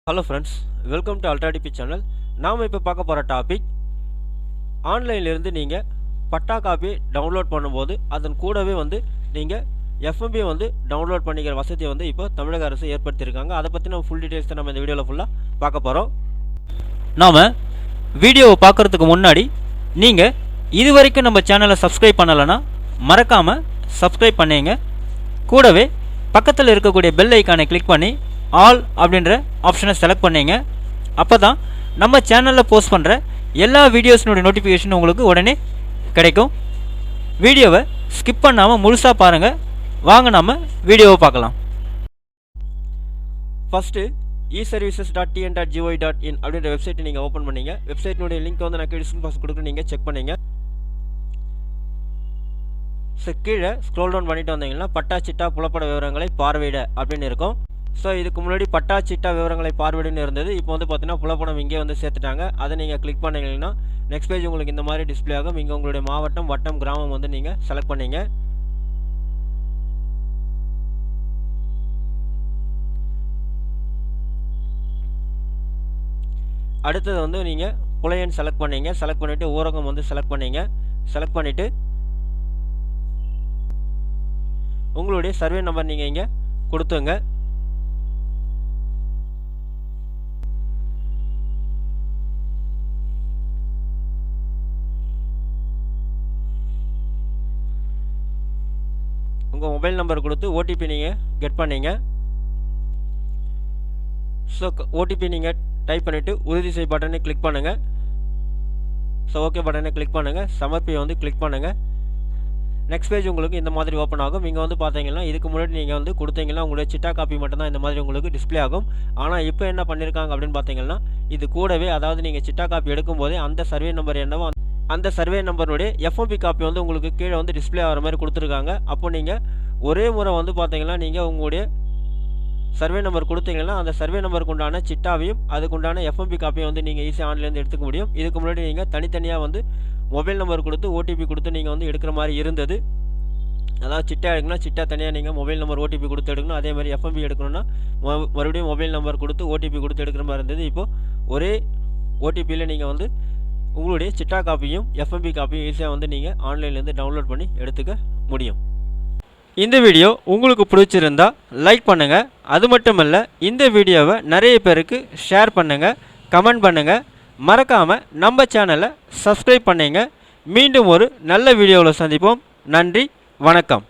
Hello friends, welcome to Ultra DP channel. நாம் இப்போ பார்க்க போகிற டாபிக், ஆன்லைன்லேருந்து நீங்கள் பட்டா காப்பி டவுன்லோட் பண்ணும்போது அதன் கூடவே நீங்கள் எஃப்எம்பி டவுன்லோட் பண்ணிக்கிற வசதியை இப்போ தமிழக அரசு ஏற்படுத்தியிருக்காங்க. அதை பற்றி நம்ம ஃபுல் டீட்டெயில்ஸ் தான் நம்ம இந்த வீடியோவில் ஃபுல்லாக பார்க்க போகிறோம். நாம் வீடியோவை பார்க்குறதுக்கு முன்னாடி நீங்கள் இது வரைக்கும் நம்ம சேனலை சப்ஸ்கிரைப் பண்ணலைன்னா மறக்காமல் சப்ஸ்கிரைப் பண்ணிங்க. கூடவே பக்கத்தில் இருக்கக்கூடிய பெல் ஐக்கானை கிளிக் பண்ணி ஆல் அப்படின்ற ஆப்ஷனை செலக்ட் பண்ணிங்க. அப்போ தான் நம்ம சேனலில் போஸ்ட் பண்ணுற எல்லா வீடியோஸினுடைய நோட்டிஃபிகேஷன் உங்களுக்கு உடனே கிடைக்கும். வீடியோவை ஸ்கிப் பண்ணாமல் முழுசாக பாருங்கள். வாங்க நம்ம வீடியோவை பார்க்கலாம். ஃபஸ்ட்டு eservices.tn.gov.in அப்படின்ற வெப்சைட்டை நீங்கள் ஓப்பன் பண்ணிங்க. வெப்சைட்டினுடைய லிங்க் நான் டிஸ்கிரிப்ஷன் பாக்ஸ் கொடுக்குறேன், நீங்கள் செக் பண்ணிங்க. ஸோ கீழே ஸ்க்ரோல் டவுன் பண்ணிட்டு வந்தீங்கன்னா பட்டா சிட்டா புலப்பட விவரங்களை பார்வையிட அப்படின்னு இருக்கும். ஸோ இதுக்கு முன்னாடி பட்டா சிட்டா விவரங்களை பார்வையிடன்னு இருந்தது. இப்போ பார்த்தீங்கன்னா புலப்படம் இங்கே சேர்த்துட்டாங்க. அதை நீங்கள் கிளிக் பண்ணிங்கன்னா நெக்ஸ்ட் பேஜ் உங்களுக்கு இந்த மாதிரி டிஸ்பிளே ஆகும். இங்கே உங்களுடைய மாவட்டம், வட்டம், கிராமம் நீங்கள் செலக்ட் பண்ணிங்க. அடுத்தது நீங்கள் புலையன் செலக்ட் பண்ணிங்க. செலக்ட் பண்ணிவிட்டு ஊரகம் செலக்ட் பண்ணிங்க. செலக்ட் பண்ணிவிட்டு உங்களுடைய சர்வே நம்பர் நீங்கள் இங்கே கொடுத்துங்க. உங்கள் மொபைல் நம்பர் கொடுத்து ஓடிபி நீங்கள் கெட் பண்ணிங்க. ஸோ ஓடிபி நீங்கள் டைப் பண்ணிவிட்டு உறுதி செய் பட்டனை கிளிக் பண்ணுங்கள். ஸோ ஓகே பட்டனை கிளிக் பண்ணுங்கள். சமர்ப்பியை கிளிக் பண்ணுங்கள். நெக்ஸ்ட் பேஜ் உங்களுக்கு இந்த மாதிரி ஓப்பன் ஆகும். இங்கே பார்த்தீங்கன்னா இதுக்கு முன்னாடி நீங்கள் கொடுத்தீங்கன்னா உங்களுடைய சிட்டா காப்பி மட்டும்தான் இந்த மாதிரி உங்களுக்கு டிஸ்பிளே ஆகும். ஆனால் இப்போ என்ன பண்ணியிருக்காங்க அப்படின்னு பார்த்தீங்கன்னா, இது கூடவே அதாவது நீங்கள் சிட்டா காப்பி எடுக்கும்போதே அந்த சர்வே நம்பர் என்னவோ அந்த சர்வே நம்பருடைய எஃப்எம்பி காப்பி உங்களுக்கு கீழே டிஸ்பிளே ஆகிற மாதிரி கொடுத்துருக்காங்க. அப்போ நீங்கள் ஒரே முறை பார்த்தீங்கன்னா நீங்கள் உங்களுடைய சர்வே நம்பர் கொடுத்தீங்கன்னா அந்த சர்வே நம்பருக்கு உண்டான சிட்டாவையும் அதுக்குண்டான எஃப்எம்பி காப்பியும் நீங்கள் ஈஸியாக ஆன்லைன்லேருந்து எடுத்துக்க முடியும். இதுக்கு முன்னாடி நீங்கள் தனித்தனியாக மொபைல் நம்பர் கொடுத்து ஓடிபி கொடுத்து நீங்கள் எடுக்கிற மாதிரி இருந்தது. அதாவது சிட்டா எடுக்கணும்னா சிட்டா தனியாக நீங்கள் மொபைல் நம்பர் ஓடிபி கொடுத்து எடுக்கணும். அதே மாதிரி எஃப்எம்பி எடுக்கணும்னா மறுபடியும் மொபைல் நம்பர் கொடுத்து ஓடிபி கொடுத்து எடுக்கிற மாதிரி இருந்தது. இப்போது ஒரே ஓடிபியில் நீங்கள் உங்களுடைய சிட்டா காப்பியும் எஃப்எம்பி காப்பியும் ஈஸியாக நீங்கள் ஆன்லைன்லேருந்து டவுன்லோட் பண்ணி எடுத்துக்க முடியும். இந்த வீடியோ உங்களுக்கு பிடிச்சிருந்தா லைக் பண்ணுங்கள். அது மட்டும் இல்லை, இந்த வீடியோவை நிறைய பேருக்கு ஷேர் பண்ணுங்கள், கமெண்ட் பண்ணுங்கள். மறக்காமல் நம்ம சேனலை சப்ஸ்கிரைப் பண்ணிங்க. மீண்டும் ஒரு நல்ல வீடியோவில் சந்திப்போம். நன்றி, வணக்கம்.